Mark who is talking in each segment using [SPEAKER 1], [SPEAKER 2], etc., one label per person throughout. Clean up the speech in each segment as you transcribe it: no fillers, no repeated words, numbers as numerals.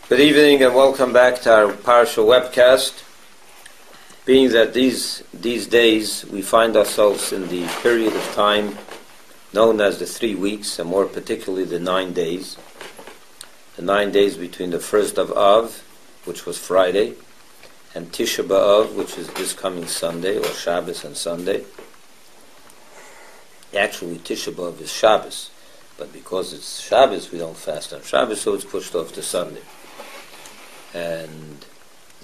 [SPEAKER 1] Good evening and welcome back to our Parshah webcast. Being that these days we find ourselves in the period of time known as the 3 weeks, and more particularly the 9 days. The 9 days between the first of Av, which was Friday, and Tisha B'Av, which is this coming Sunday, or Shabbos and Sunday. Actually, Tisha B'Av is Shabbos, but because it's Shabbos, we don't fast on Shabbos, so it's pushed off to Sunday. And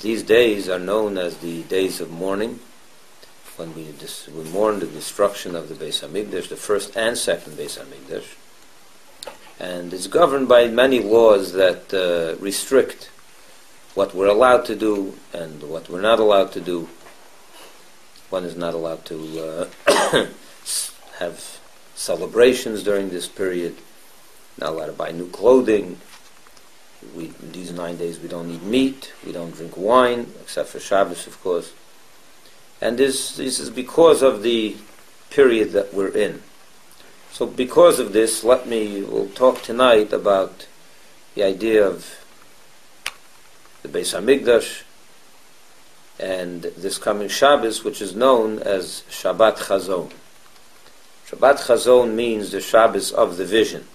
[SPEAKER 1] these days are known as the days of mourning, when we mourn the destruction of the Beis HaMikdash, the first and second Beis HaMikdash. And it's governed by many laws that restrict what we're allowed to do and what we're not allowed to do. One is not allowed to have celebrations during this period, not allowed to buy new clothing. These 9 days we don't eat meat, we don't drink wine, except for Shabbos, of course. And this is because of the period that we're in. So because of this, we'll talk tonight about the idea of the Beis HaMikdash and this coming Shabbos, which is known as Shabbat Chazon. Shabbat Chazon means the Shabbos of the vision.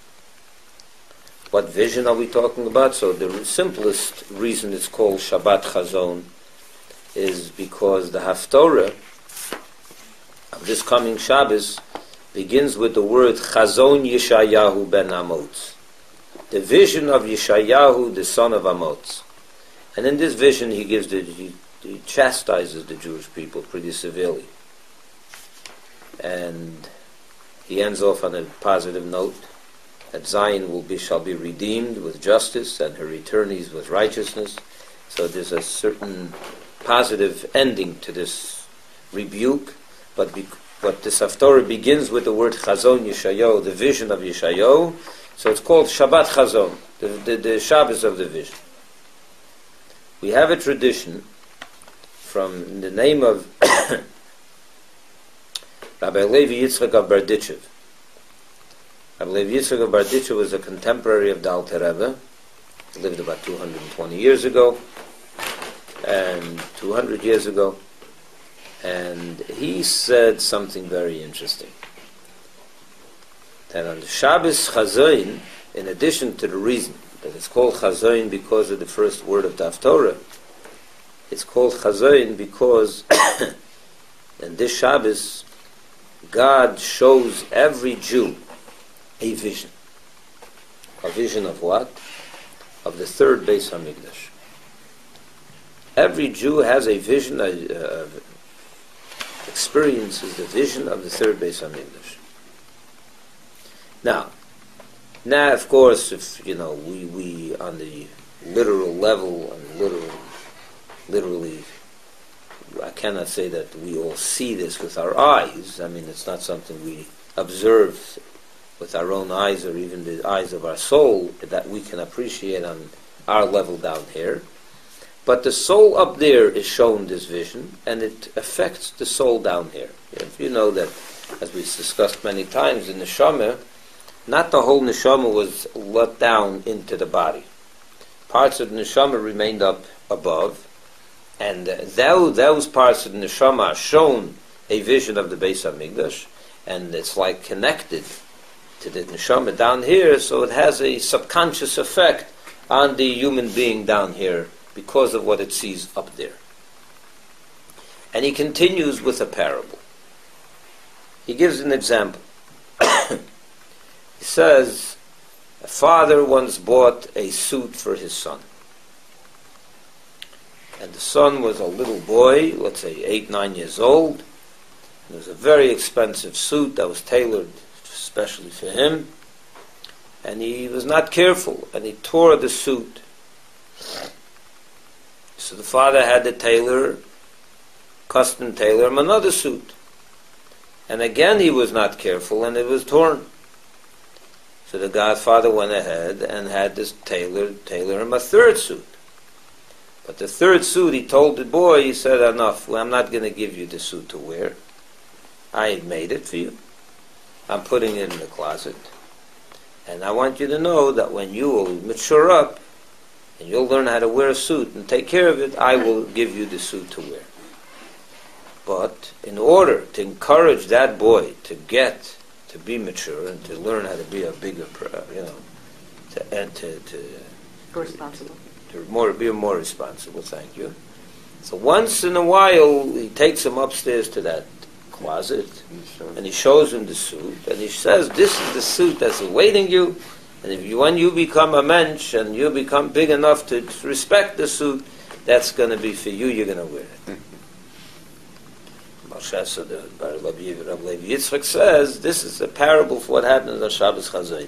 [SPEAKER 1] What vision are we talking about? So the simplest reason it's called Shabbat Chazon is because the Haftorah of this coming Shabbos begins with the word Chazon Yeshayahu ben Amoz, the vision of Yeshayahu, the son of Amoz. And in this vision he chastises the Jewish people pretty severely. And he ends off on a positive note, that Zion shall be redeemed with justice, and her returnees with righteousness. So there's a certain positive ending to this rebuke, but this Haftorah begins with the word Chazon Yeshayahu, the vision of Yeshayahu. So it's called Shabbat Chazon, the Shabbos of the vision. We have a tradition from the name of Rabbi Levi Yitschak of Berditchev. Rabbi Levi Yitschak of Berditchev was a contemporary of the Alter Rebbe. He lived about 220 years ago, and 200 years ago. And he said something very interesting. That on the Shabbos Chazon, in addition to the reason that it's called Chazon because of the first word of the Haftorah, it's called Chazon because in this Shabbos, God shows every Jew a vision. A vision of what? Of the third Beis HaMikdash. Every Jew has a vision, experiences the vision of the third Beis HaMikdash. Now, of course, if we on the literal level, and literally, I cannot say that we all see this with our eyes. I mean, it's not something we observe with our own eyes, or even the eyes of our soul, that we can appreciate on our level down here. But the soul up there is shown this vision, and it affects the soul down here. If you know that, as we've discussed many times, in the neshama, not the whole neshama was let down into the body. Parts of the neshama remained up above, and those parts of the neshama are shown a vision of the Beis HaMikdash, and it's like connected to the neshama down here, so it has a subconscious effect on the human being down here because of what it sees up there. And he continues with a parable. He gives an example. He says, a father once bought a suit for his son. And the son was a little boy, let's say 8-9 years old. It was a very expensive suit that was tailored especially for him, and he was not careful, and he tore the suit. So the father had the custom tailor him another suit, and again he was not careful, and it was torn. So the godfather went ahead and had this tailor him a third suit. But the third suit, he told the boy, he said, enough, I'm not going to give you the suit to wear. I made it for you. I'm putting it in the closet. And I want you to know that when you will mature up, and you'll learn how to wear a suit and take care of it, I will give you the suit to wear. But in order to encourage that boy to get to be mature and to learn how to be a bigger, to
[SPEAKER 2] Responsible.
[SPEAKER 1] be more responsible, thank you. So once in a while, he takes him upstairs to that closet, and he shows him the suit, and he says, this is the suit that's awaiting you, and when you become a mensch, and you become big enough to respect the suit, that's going to be for you, you're going to wear it. Rabbi Levi Yitschak says, this is a parable for what happens on Shabbos Chazon.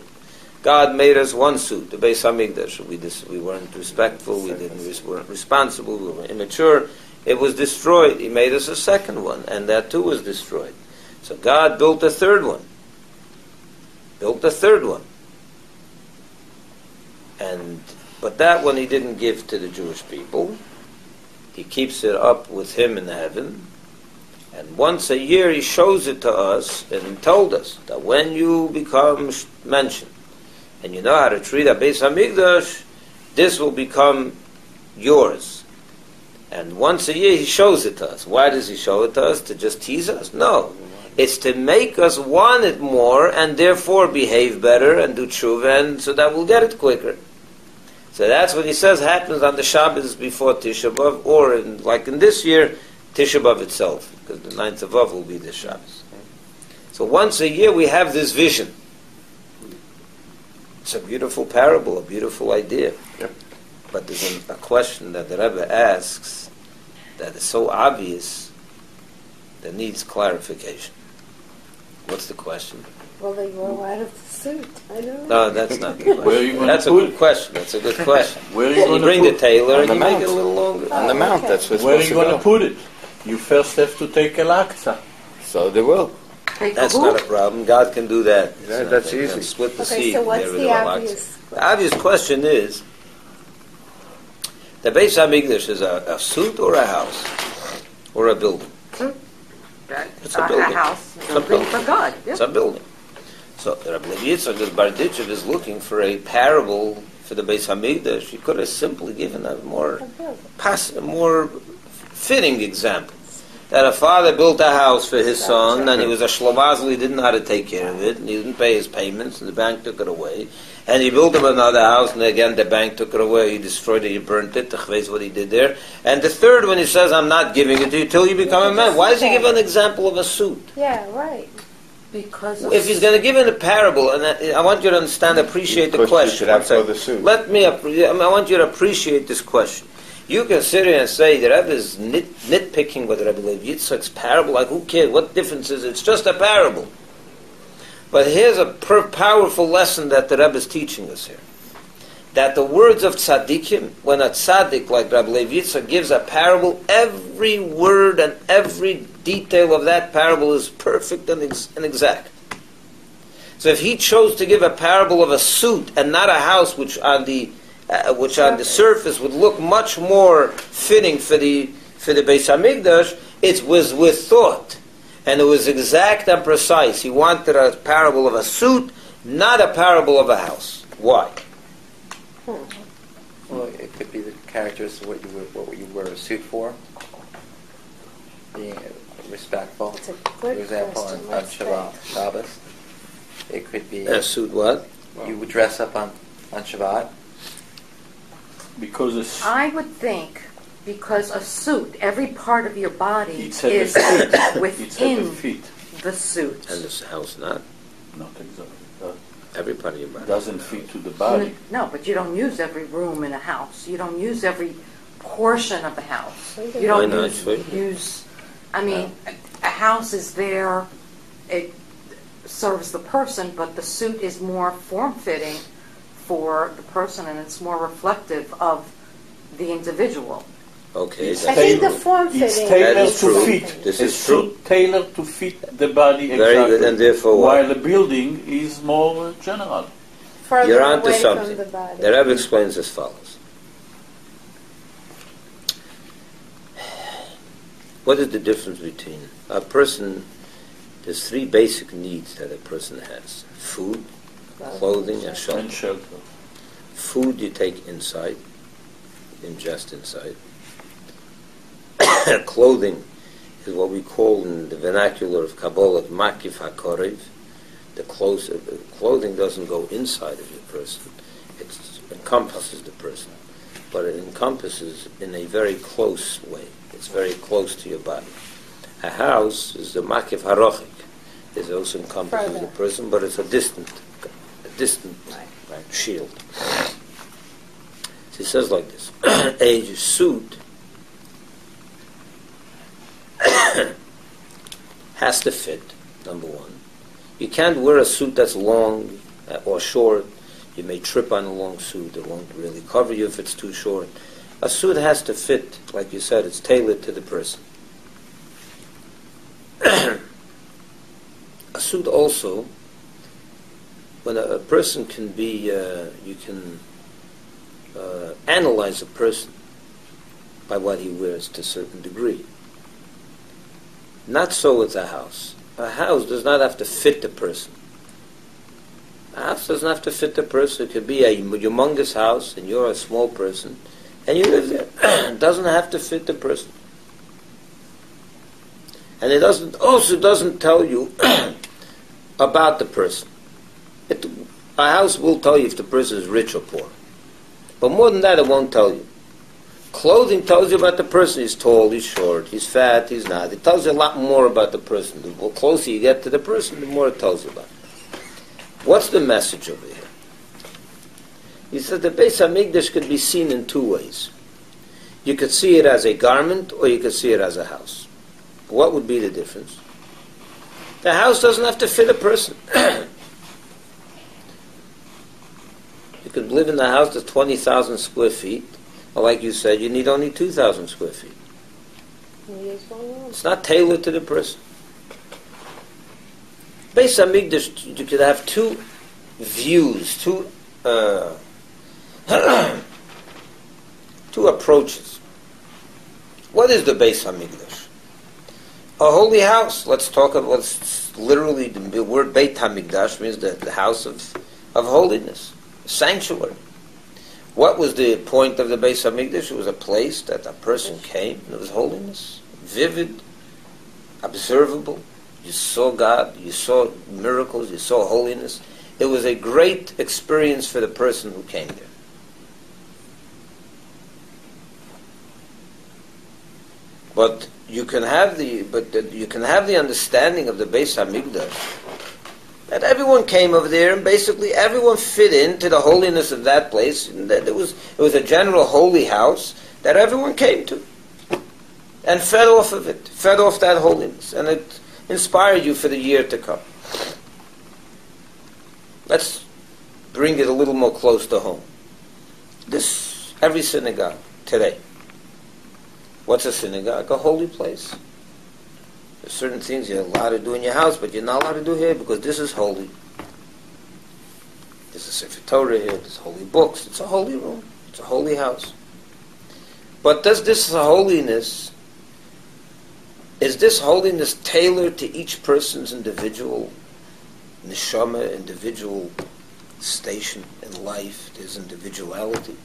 [SPEAKER 1] God made us one suit, the Beis Hamikdash. We weren't respectful, we weren't responsible, we were immature. It was destroyed. He made us a second one, and that too was destroyed. So God built a third one. But that one he didn't give to the Jewish people. He keeps it up with him in heaven. And once a year he shows it to us, and he told us that when you become mentioned, and you know how to treat a Beis Hamikdash, this will become yours. And once a year he shows it to us. Why does he show it to us? To just tease us? No. It's to make us want it more, and therefore behave better and do tshuva, and so that we'll get it quicker. So that's what he says happens on the Shabbos before Tisha B'Av, or like in this year, Tisha B'Av itself, because the 9th of Av will be the Shabbos. So once a year we have this vision. It's a beautiful parable, a beautiful idea.
[SPEAKER 3] Yep.
[SPEAKER 1] But there's a question that the Rebbe asks that is so obvious that needs clarification. What's the question?
[SPEAKER 4] Will they grow out of the suit? I don't
[SPEAKER 1] No,
[SPEAKER 4] know.
[SPEAKER 1] that's not the question.
[SPEAKER 3] Where are you going
[SPEAKER 1] That's
[SPEAKER 3] to
[SPEAKER 1] a
[SPEAKER 3] put
[SPEAKER 1] good question. That's a good question.
[SPEAKER 3] Where are you
[SPEAKER 1] You
[SPEAKER 3] going
[SPEAKER 1] bring
[SPEAKER 3] to
[SPEAKER 1] the
[SPEAKER 3] put
[SPEAKER 1] tailor
[SPEAKER 5] On
[SPEAKER 1] and
[SPEAKER 5] the
[SPEAKER 1] you make
[SPEAKER 5] mount.
[SPEAKER 1] it a little longer.
[SPEAKER 5] On the mount,
[SPEAKER 4] okay.
[SPEAKER 5] that's what's
[SPEAKER 3] Where are
[SPEAKER 5] supposed
[SPEAKER 3] you
[SPEAKER 5] to
[SPEAKER 3] going
[SPEAKER 5] go.
[SPEAKER 3] to put it? You first have to take a laksa.
[SPEAKER 5] So they will.
[SPEAKER 1] That's not a problem. God can do that. It's
[SPEAKER 5] That-
[SPEAKER 1] not
[SPEAKER 5] that's
[SPEAKER 1] that he
[SPEAKER 5] easy.
[SPEAKER 1] can split the
[SPEAKER 4] Okay,
[SPEAKER 1] seed
[SPEAKER 4] so
[SPEAKER 1] and
[SPEAKER 4] what's
[SPEAKER 1] get rid
[SPEAKER 4] the
[SPEAKER 1] of the
[SPEAKER 4] obvious
[SPEAKER 1] lox. The obvious question is, the Beis Hamikdash is a suit or a house? Or a building? It's a building.
[SPEAKER 2] A house,
[SPEAKER 1] It's a
[SPEAKER 2] something
[SPEAKER 1] building.
[SPEAKER 2] for God. Yeah.
[SPEAKER 1] It's a building. So Rabbi Yitschak of Berditchev is looking for a parable for the Beis Hamikdash. He could have simply given a more fitting example. That a father built a house for his son, and he was a shlomazel, he didn't know how to take care of it, and he didn't pay his payments, and the bank took it away. And he built him another house, and again the bank took it away, he destroyed it, he burnt it, that's what he did there. And the third one, he says, I'm not giving it to you till you become a man. Why does he give an example of a suit?
[SPEAKER 4] Yeah, right.
[SPEAKER 2] Because
[SPEAKER 1] If he's going to give it a parable, and I want you to understand, appreciate the
[SPEAKER 5] Because you
[SPEAKER 1] question.
[SPEAKER 5] should have
[SPEAKER 1] One second.
[SPEAKER 5] for the suit.
[SPEAKER 1] I want you to appreciate this question. You can sit here and say the Rebbe is nitpicking with Rabbi Levi Yitzchak's parable. Like, who cares? What difference is it? It's just a parable. But here's a powerful lesson that the Rebbe is teaching us here. That the words of tzaddikim, when a tzaddik like Rabbi Levi Yitzchak gives a parable, every word and every detail of that parable is perfect and exact. So if he chose to give a parable of a suit and not a house, which on the surface would look much more fitting for the Beis Hamikdash, it was with thought, and it was exact and precise. He wanted a parable of a suit, not a parable of a house. Why?
[SPEAKER 6] Well, it could be the characteristics of what you wear a suit for. Being respectful.
[SPEAKER 4] It's a
[SPEAKER 6] For
[SPEAKER 4] good
[SPEAKER 6] example,
[SPEAKER 4] question.
[SPEAKER 6] on Shabbos. It could be
[SPEAKER 1] A suit what?
[SPEAKER 6] you would dress up on Shabbat.
[SPEAKER 3] Because it's,
[SPEAKER 2] I would think, because a suit, every part of your body
[SPEAKER 3] it's at
[SPEAKER 2] is
[SPEAKER 3] the feet. It's at the
[SPEAKER 2] within
[SPEAKER 3] feet.
[SPEAKER 2] the suit.
[SPEAKER 1] And this house not.
[SPEAKER 3] Not exactly.
[SPEAKER 1] Every part of your
[SPEAKER 3] It
[SPEAKER 1] body.
[SPEAKER 3] doesn't fit to the body.
[SPEAKER 2] No, but you don't use every room in a house. You don't use every portion of the house. You
[SPEAKER 1] Why
[SPEAKER 2] don't
[SPEAKER 1] not?
[SPEAKER 2] use. I mean, a house is there. It serves the person, but the suit is more form-fitting for the person, and it's more reflective of the individual.
[SPEAKER 1] Okay,
[SPEAKER 3] It's
[SPEAKER 4] I
[SPEAKER 1] that's
[SPEAKER 4] think the
[SPEAKER 1] true.
[SPEAKER 4] form
[SPEAKER 3] It's
[SPEAKER 4] fitting.
[SPEAKER 3] tailored
[SPEAKER 1] That is
[SPEAKER 3] to
[SPEAKER 1] true.
[SPEAKER 3] fit.
[SPEAKER 1] This
[SPEAKER 3] a
[SPEAKER 1] is true.
[SPEAKER 3] suit tailored to fit the body
[SPEAKER 1] Very
[SPEAKER 3] exactly.
[SPEAKER 1] good, and therefore what?
[SPEAKER 3] While the building is more general.
[SPEAKER 4] Further
[SPEAKER 1] You're onto
[SPEAKER 4] away
[SPEAKER 1] something.
[SPEAKER 4] from the body.
[SPEAKER 1] The Rebbe explains as follows. What is the difference between a person? There's three basic needs that a person has: food, clothing, and
[SPEAKER 3] And
[SPEAKER 1] shelter.
[SPEAKER 3] shelter.
[SPEAKER 1] Food you take inside, ingest inside. Clothing is what we call in the vernacular of Kabbalah makif hakorev. The clothing doesn't go inside of the person; it encompasses the person, but it encompasses in a very close way. It's very close to your body. A house is the makif harochik. It also encompasses the person, but it's a distant shield. So he says like this: a suit has to fit. Number one, you can't wear a suit that's long or short. You may trip on a long suit; it won't really cover you if it's too short. A suit has to fit, like you said. It's tailored to the person. A suit also, when a person can be, you can analyze a person by what he wears to a certain degree. Not so with a house. A house does not have to fit the person. A house doesn't have to fit the person. It could be a humongous house and you're a small person and you live there. It doesn't have to fit the person. And it doesn't tell you about the person. A house will tell you if the person is rich or poor. But more than that, it won't tell you. Clothing tells you about the person. He's tall, he's short, he's fat, he's not. It tells you a lot more about the person. The closer you get to the person, the more it tells you about it. What's the message over here? He says the Beis HaMikdash could be seen in two ways. You could see it as a garment or you could see it as a house. What would be the difference? The house doesn't have to fit a person. You could live in a house that's 20,000 square feet, or like you said, you need only 2,000 square feet. It's not tailored to the person. Beis HaMikdash, you could have two views, two approaches. What is the Beis HaMikdash? A holy house. Let's talk about what's literally the word Beit HaMikdash means the house of holiness, sanctuary. What was the point of the Beis HaMikdash? It was a place that a person came and it was holiness, vivid, observable. You saw God, you saw miracles, you saw holiness. It was a great experience for the person who came there. But you can have the understanding of the Beis HaMikdash that everyone came over there and basically everyone fit into the holiness of that place, and that it was a general holy house that everyone came to and fed off of it, fed off that holiness, and it inspired you for the year to come. Let's bring it a little more close to home. Every synagogue today. What's a synagogue? A holy place. There's certain things you're allowed to do in your house, but you're not allowed to do here because this is holy. There's a Sefer Torah here, there's holy books. It's a holy room. It's a holy house. But is this holiness tailored to each person's individual neshama, individual station in life, his individuality?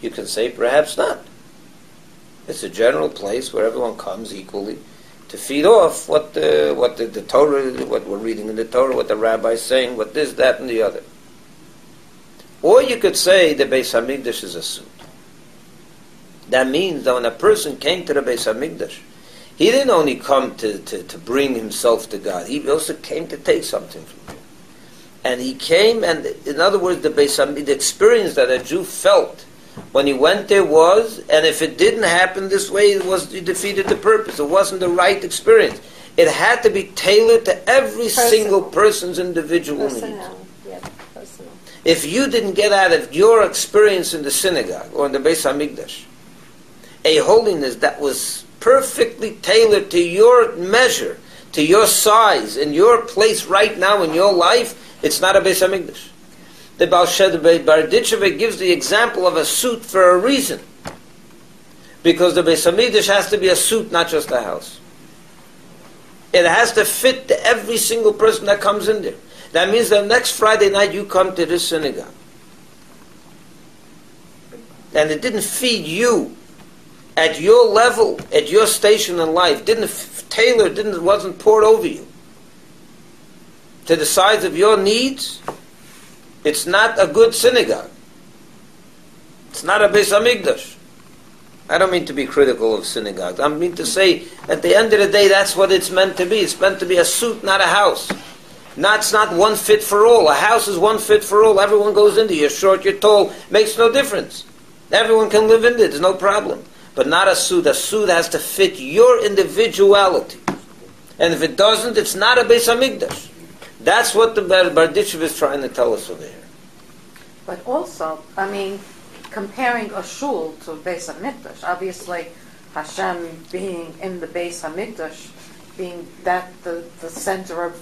[SPEAKER 1] You can say perhaps not. It's a general place where everyone comes equally to feed off what the Torah, what we're reading in the Torah, what the Rabbi is saying, what this, that, and the other. Or you could say the Beis HaMikdash is a suit. That means that when a person came to the Beis HaMikdash, he didn't only come to bring himself to God, he also came to take something from him. And he came, and in other words, the Beis HaMikdash, the experience that a Jew felt when he went there was, and if it didn't happen this way, he defeated the purpose. It wasn't the right experience. It had to be tailored to every single person's individual needs.
[SPEAKER 4] Yeah, personal.
[SPEAKER 1] If you didn't get out of your experience in the synagogue or in the Beis HaMikdash a holiness that was perfectly tailored to your measure, to your size, in your place right now in your life, it's not a Beis HaMikdash. The Levi Berditchev gives the example of a suit for a reason. Because the Beis HaMikdash has to be a suit, not just a house. It has to fit to every single person that comes in there. That means that next Friday night you come to this synagogue. and it didn't feed you at your level, at your station in life, wasn't poured over you to the size of your needs, it's not a good synagogue. It's not a Beis Hamikdash. I don't mean to be critical of synagogues. I mean to say, at the end of the day, that's what it's meant to be. It's meant to be a suit, not a house. It's not one fit for all. A house is one fit for all. Everyone goes into it. You're short, you're tall. Makes no difference. Everyone can live in it. There's no problem. But not a suit. A suit has to fit your individuality. And if it doesn't, it's not a Beis Hamikdash. That's what the Berditchev is trying to tell us over here.
[SPEAKER 2] But also, I mean, comparing a shul to a Beis Hamikdash, obviously Hashem being in the Beis Hamikdash, being that the center of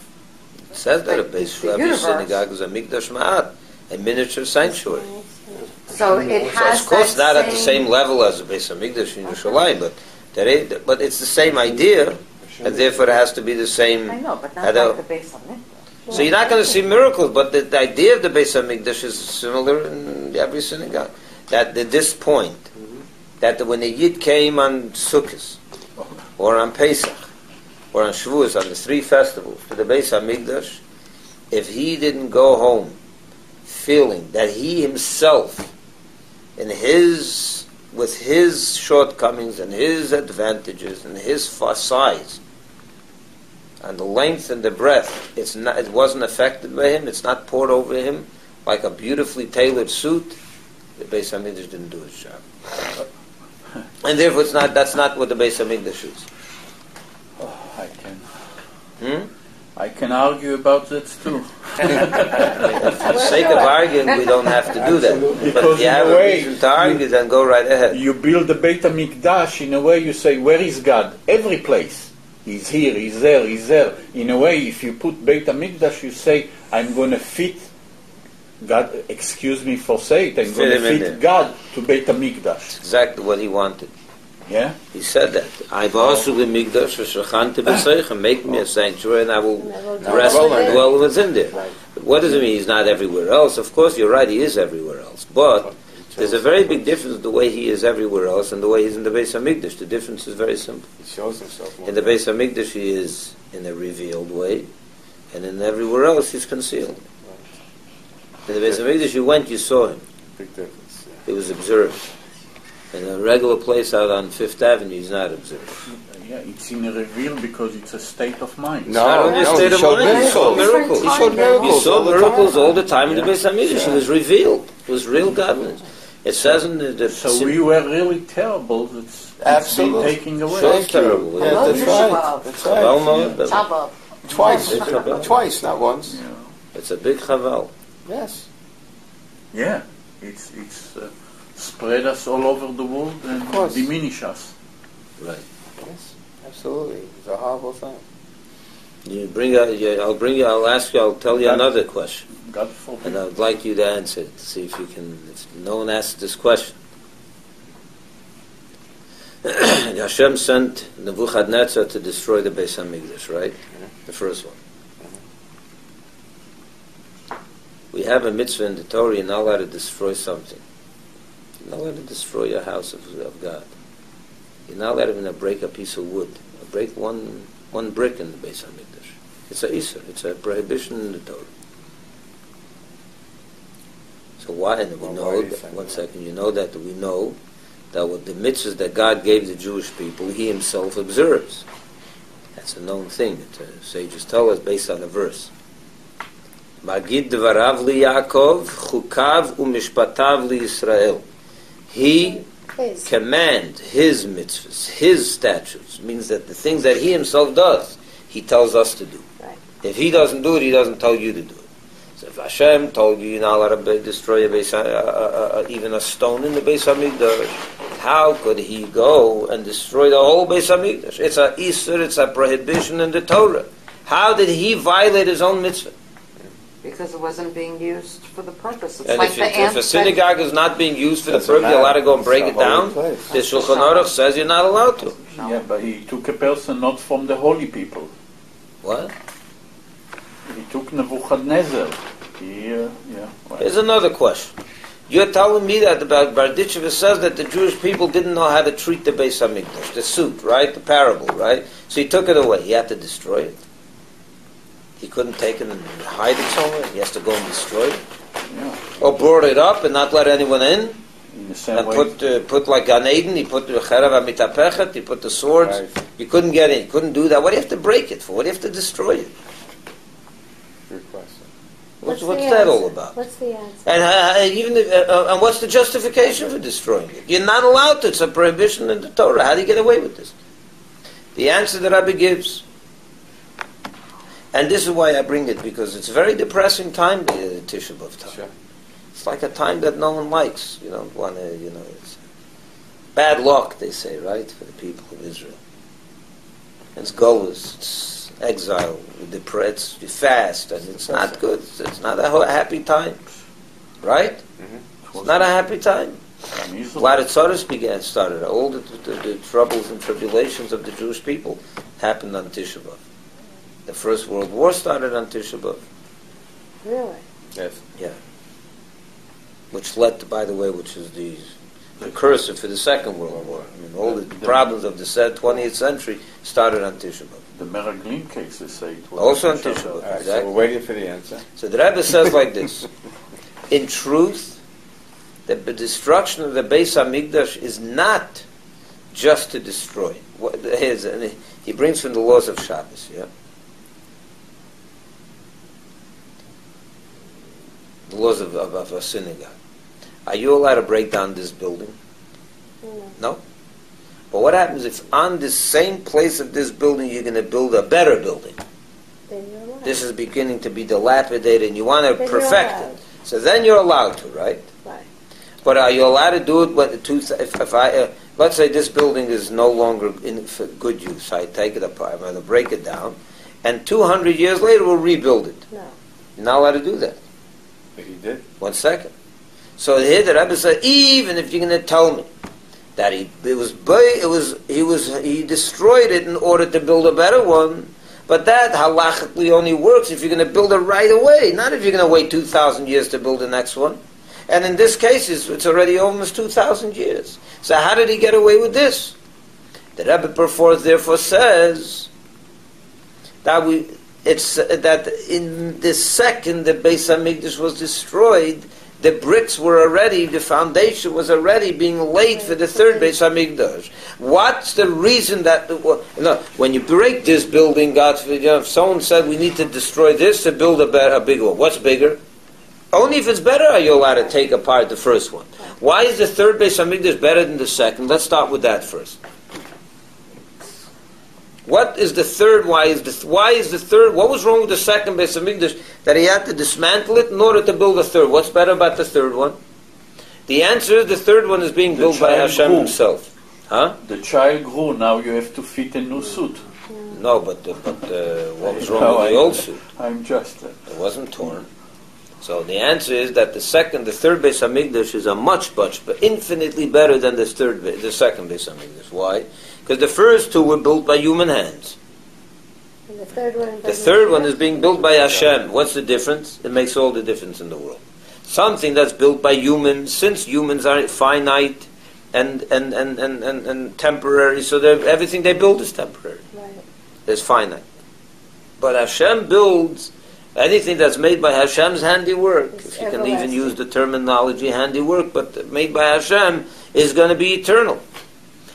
[SPEAKER 1] It says that a
[SPEAKER 2] the
[SPEAKER 1] Beis Rabbi
[SPEAKER 2] universe.
[SPEAKER 1] synagogue is a Mikdash Ma'at, a miniature sanctuary.
[SPEAKER 2] So it
[SPEAKER 1] So
[SPEAKER 2] has
[SPEAKER 1] of course
[SPEAKER 2] that
[SPEAKER 1] not at the same level as the Beis Hamikdash in Yerushalayim, but it's the same idea, and therefore it has to be the same.
[SPEAKER 2] I know, but not
[SPEAKER 1] I don't-
[SPEAKER 2] like the Beis Hamikdash.
[SPEAKER 1] So you're not going to see miracles, but the idea of the Beis Hamikdash is similar in every synagogue. That at this point, that when the Yid came on Sukkot, or on Pesach, or on Shavuos, on the three festivals, to the Beis Hamikdash, if he didn't go home feeling that he himself, with his shortcomings and his advantages and his size, and the length and the breadth, it wasn't affected by him, it's not poured over him like a beautifully tailored suit, the Beis Hamikdash didn't do its job. And therefore that's not what the Beis Hamikdash is.
[SPEAKER 3] I can argue about that too.
[SPEAKER 1] For the sake of arguing, we don't have to do that. But
[SPEAKER 3] Because
[SPEAKER 1] if you
[SPEAKER 3] in
[SPEAKER 1] have
[SPEAKER 3] a
[SPEAKER 1] a
[SPEAKER 3] way,
[SPEAKER 1] reason to argue, then go right ahead.
[SPEAKER 3] You build the Beit HaMikdash, in a way you say, where is God? Every place. He's here, he's there, he's there. In a way, if you put Beit HaMikdash, you say, I'm going to fit God, excuse me for saying it, I'm going to
[SPEAKER 1] him in
[SPEAKER 3] fit
[SPEAKER 1] there.
[SPEAKER 3] God to Beit HaMikdash.
[SPEAKER 1] Exactly what he wanted.
[SPEAKER 3] Yeah?
[SPEAKER 1] He said that. I've also the Mikdash v'shachanti b'seichem. Make me a sanctuary and I will rest and dwell within there. But what does it mean he's not everywhere else? Of course, you're right, he is everywhere else. But there's a very big difference the way he is everywhere else and the way he's in the Beis HaMikdash. The difference is very simple.
[SPEAKER 6] He shows himself more.
[SPEAKER 1] In the Beis HaMikdash he is in a revealed way, and in everywhere else he's concealed. In the Beis HaMikdash you went, you saw him.
[SPEAKER 6] Big difference.
[SPEAKER 1] He was observed. In a regular place out on Fifth Avenue, he's not observed.
[SPEAKER 3] Yeah, it's in a reveal because it's a state of mind.
[SPEAKER 6] No,
[SPEAKER 1] Not only a
[SPEAKER 6] no,
[SPEAKER 1] state
[SPEAKER 6] he
[SPEAKER 1] of
[SPEAKER 6] showed
[SPEAKER 1] mind, he saw miracles.
[SPEAKER 6] He showed miracles.
[SPEAKER 1] You saw
[SPEAKER 6] all the
[SPEAKER 1] miracles
[SPEAKER 6] time.
[SPEAKER 1] all the time in the Beis HaMikdash. It was revealed. It was real godliness. It says in the
[SPEAKER 3] So we were really terrible. It's been
[SPEAKER 6] Absolutely.
[SPEAKER 3] taking away.
[SPEAKER 1] So
[SPEAKER 6] Thank you.
[SPEAKER 1] terrible.
[SPEAKER 6] Yeah,
[SPEAKER 2] Well,
[SPEAKER 6] that's
[SPEAKER 2] you
[SPEAKER 6] right.
[SPEAKER 2] should
[SPEAKER 6] That's
[SPEAKER 1] Chaval
[SPEAKER 6] right.
[SPEAKER 1] Moed.
[SPEAKER 2] Chabad.
[SPEAKER 6] Twice.
[SPEAKER 1] Big chaval.
[SPEAKER 6] Twice, not once.
[SPEAKER 3] Yeah.
[SPEAKER 1] It's a big chaval.
[SPEAKER 6] Yes.
[SPEAKER 3] Yeah, it's spread us all over the world and
[SPEAKER 6] Of course.
[SPEAKER 3] diminish us.
[SPEAKER 1] Right.
[SPEAKER 6] Yes. Absolutely. It's a horrible thing.
[SPEAKER 1] I'll ask you, I'll tell you another question.
[SPEAKER 3] God forbid.
[SPEAKER 1] And I would like you to answer it, to see if you can, if no one asks this question. Hashem sent Nebuchadnezzar to destroy the Beis HaMikdash, right? The first one. We have a mitzvah in the Torah, you're not allowed to destroy something. You're not allowed to destroy your house of God. You're not allowed even to break a piece of wood, or break one brick in the Beis HaMikdash. It's a Isser, it's a prohibition in the Torah. So why? And we
[SPEAKER 6] Well,
[SPEAKER 1] know
[SPEAKER 6] why do you
[SPEAKER 1] that,
[SPEAKER 6] think
[SPEAKER 1] one
[SPEAKER 6] that?
[SPEAKER 1] second. You know that we know that with the mitzvahs that God gave the Jewish people, He Himself observes. That's a known thing. The sages tell us based on a verse. Magid Devarav li Yaakov, Chukav u'mishpatav li Yisrael. He
[SPEAKER 4] Please.
[SPEAKER 1] command His mitzvahs, His statutes, means that the things that He Himself does, He tells us to do.
[SPEAKER 4] Right.
[SPEAKER 1] If He doesn't do it, He doesn't tell you to do it. So if Hashem told you you're not allowed to destroy even a stone in the Beis HaMikdash, how could He go and destroy the whole Beis HaMikdash? It's a Isser, it's a prohibition in the Torah. How did He violate His own mitzvah?
[SPEAKER 2] Because it wasn't being used for the purpose. It's
[SPEAKER 1] And
[SPEAKER 2] like
[SPEAKER 1] if a synagogue is not being used for the
[SPEAKER 6] Doesn't
[SPEAKER 1] purpose, you're allowed to go and
[SPEAKER 6] matter.
[SPEAKER 1] break
[SPEAKER 6] It's
[SPEAKER 1] it
[SPEAKER 6] a holy
[SPEAKER 1] down.
[SPEAKER 6] place.
[SPEAKER 1] The Shulchan Aruch says you're not allowed to.
[SPEAKER 3] Yeah, but he took a person not from the holy people.
[SPEAKER 1] What?
[SPEAKER 3] He took Nebuchadnezzar. Well,
[SPEAKER 1] Here's another question. You're telling me that about Berditchev says that the Jewish people didn't know how to treat the Beis Hamikdash, the suit, right? The parable, right? So he took it away. He had to destroy it. He couldn't take it and hide it somewhere. He has to go and destroy it.
[SPEAKER 3] Yeah.
[SPEAKER 1] Or board it up and not let anyone in.
[SPEAKER 3] In the same
[SPEAKER 1] And
[SPEAKER 3] way.
[SPEAKER 1] put like Gan Eden, he put the Cherav HaMitapechet, he put the swords.
[SPEAKER 6] Right.
[SPEAKER 1] You couldn't get in. You couldn't do that. What do you have to break it for? What do you have to destroy it?
[SPEAKER 6] Good question.
[SPEAKER 1] What's
[SPEAKER 4] the
[SPEAKER 1] that all
[SPEAKER 4] answer?
[SPEAKER 1] about?
[SPEAKER 4] What's the answer?
[SPEAKER 1] And what's the justification for destroying it? You're not allowed to. It's a prohibition in the Torah. How do you get away with this? The answer that Rabbi gives, and this is why I bring it, because it's a very depressing time, the Tisha B'Av time.
[SPEAKER 6] Sure.
[SPEAKER 1] It's like a time that no one likes. You don't want to, it's bad luck, they say, right, for the people of Israel. It's goes, it's exile, it's fast, and it's not good. It's not a happy time, right?
[SPEAKER 6] Mm-hmm.
[SPEAKER 1] It's not a happy time. A lot of tzaddis started. All the troubles and tribulations of the Jewish people happened on Tisha B'Av. The First World War started on Tisha B'Av.
[SPEAKER 4] Really?
[SPEAKER 6] Yes.
[SPEAKER 1] Yeah. Which led to, by the way, which is the precursor for the Second World War. I mean, all the problems of the 20th century started on Tisha B'Av.
[SPEAKER 3] The Meraglim cases say it was
[SPEAKER 1] Also on
[SPEAKER 3] Tisha
[SPEAKER 1] Tisha
[SPEAKER 3] B'Av.
[SPEAKER 1] B'Av.
[SPEAKER 6] All right,
[SPEAKER 1] Exactly.
[SPEAKER 6] so we're waiting for the answer.
[SPEAKER 1] So the Rebbe says like this: in truth, the destruction of the Beis Hamikdash is not just to destroy. He brings from the laws of Shabbos, yeah? The laws of a synagogue. Are you allowed to break down this building? No? But what happens if on this same place of this building you're going to build a better building?
[SPEAKER 4] Then you're allowed.
[SPEAKER 1] This is beginning to be dilapidated and you want to
[SPEAKER 4] Then you're
[SPEAKER 1] perfect
[SPEAKER 4] allowed.
[SPEAKER 1] it. So then you're allowed to, right?
[SPEAKER 4] Right.
[SPEAKER 1] But are you allowed to do it when if I let's say this building is no longer in for good use? I take it apart, I'm going to break it down, and 200 years later we'll rebuild it.
[SPEAKER 4] No.
[SPEAKER 1] You're not allowed to do that.
[SPEAKER 6] But he did.
[SPEAKER 1] 1 second. So here the Rebbe said, even if you're going to tell me that he destroyed it in order to build a better one, but that halachically only works if you're going to build it right away, not if you're going to wait 2,000 years to build the next one. And in this case, it's already almost 2,000 years. So how did he get away with this? The Rebbe perforce therefore says that that in the second the Beis Hamikdash was destroyed, the bricks were already, the foundation was already being laid for the third Beis Hamikdash. What's the reason that when you break this building, God, if someone said we need to destroy this to build a bigger one, what's bigger? Only if it's better are you allowed to take apart the first one. Why is the third Beis Hamikdash better than the second? Let's start with that first. What is the third? Why is the third? What was wrong with the second Beis Hamikdash that he had to dismantle it in order to build a third? What's better about the third one? The answer is the third one is being built by Hashem Himself. Huh?
[SPEAKER 3] The child grew. Now you have to fit a new suit.
[SPEAKER 1] No, but what was wrong with the old suit?
[SPEAKER 3] I'm just.
[SPEAKER 1] It wasn't torn. So the answer is that the third Beis Hamikdash is but infinitely better than the second Beis Hamikdash. Why? Because the first two were built by human hands.
[SPEAKER 4] And the third one.
[SPEAKER 1] The third one is being built by Hashem. What's the difference? It makes all the difference in the world. Something that's built by humans, since humans are finite and temporary, so everything they build is temporary.
[SPEAKER 4] Right.
[SPEAKER 1] It's finite. But Hashem builds anything that's made by Hashem's handiwork,
[SPEAKER 4] It's
[SPEAKER 1] if you can even
[SPEAKER 4] everlasting.
[SPEAKER 1] use the terminology handiwork, but made by Hashem is going to be eternal.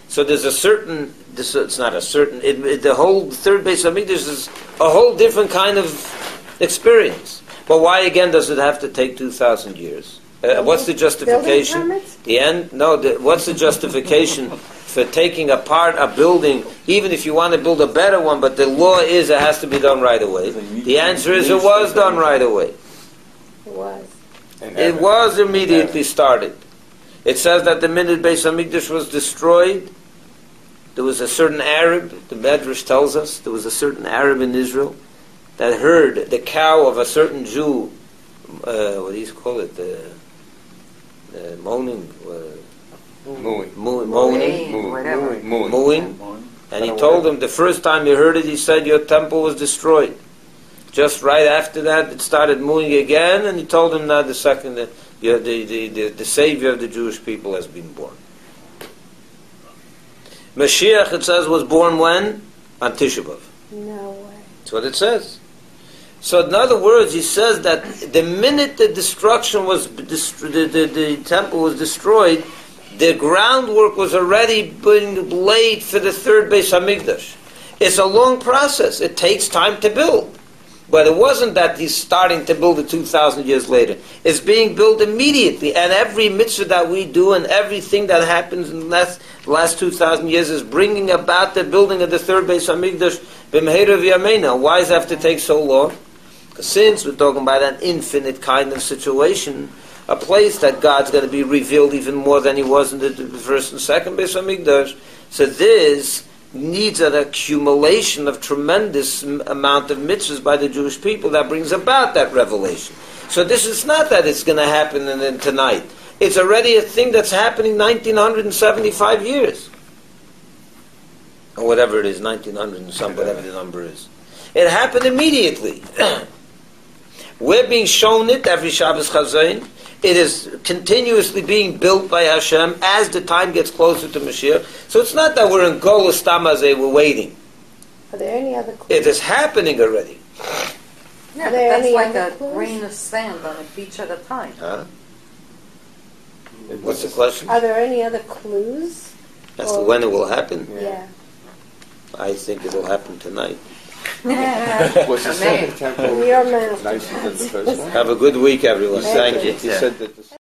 [SPEAKER 1] So there's a certain, it's not a certain, the whole third Beis Hamikdash is a whole different kind of experience. But why again does it have to take 2,000 years? What's the justification?
[SPEAKER 4] Building permits?
[SPEAKER 1] The end? No, what's the justification for taking apart a building, even if you want to build a better one, but the law is it has to be done right away? The answer is it was done right away.
[SPEAKER 4] It was.
[SPEAKER 1] It was immediately started. It says that the minute Beis Hamikdash was destroyed, there was a certain Arab, the Medrash tells us, there was a certain Arab in Israel that heard the cow of a certain Jew, what do you call it, moaning, mooing, and he told him the first time he heard it, he said, your temple was destroyed. Just right after that, it started mooing again, and he told him now the second The Savior of the Jewish people has been born. Mashiach, it says, was born when? On Tisha B'Av.
[SPEAKER 4] No way.
[SPEAKER 1] That's what it says. So in other words, he says that the minute the destruction was, the temple was destroyed, the groundwork was already being laid for the third Beis Hamikdash. It's a long process. It takes time to build. But it wasn't that he's starting to build it 2,000 years later. It's being built immediately. And every mitzvah that we do and everything that happens in the last 2,000 years is bringing about the building of the third Beis Hamikdash b'meheira v'yameina. Why does it have to take so long? Because since we're talking about an infinite kind of situation, a place that God's going to be revealed even more than he was in the first and second Beis Hamikdash, so this needs an accumulation of tremendous amount of mitzvahs by the Jewish people that brings about that revelation. So this is not that it's going to happen tonight. It's already a thing that's happening 1975 years. Or whatever it is, 1900 and some, whatever the number is. It happened immediately. We're being shown it every Shabbos Chazon. It is continuously being built by Hashem as the time gets closer to Mashiach. So it's not that we're in Golus Tamazeh, we're waiting.
[SPEAKER 4] Are there any other clues?
[SPEAKER 1] It is happening already.
[SPEAKER 2] Yeah,
[SPEAKER 4] Are there
[SPEAKER 2] that's
[SPEAKER 4] any
[SPEAKER 2] like
[SPEAKER 4] other
[SPEAKER 2] a
[SPEAKER 4] clues?
[SPEAKER 2] grain of sand on a beach at a time.
[SPEAKER 1] Huh? What's the question?
[SPEAKER 4] Are there any other clues?
[SPEAKER 1] As to when it will happen?
[SPEAKER 4] Yeah.
[SPEAKER 1] I think it will happen tonight.
[SPEAKER 6] Was the second temple
[SPEAKER 4] In your mouth.
[SPEAKER 6] nicer than the first one?
[SPEAKER 1] Have a good week, everyone. Thank you.
[SPEAKER 6] You said that the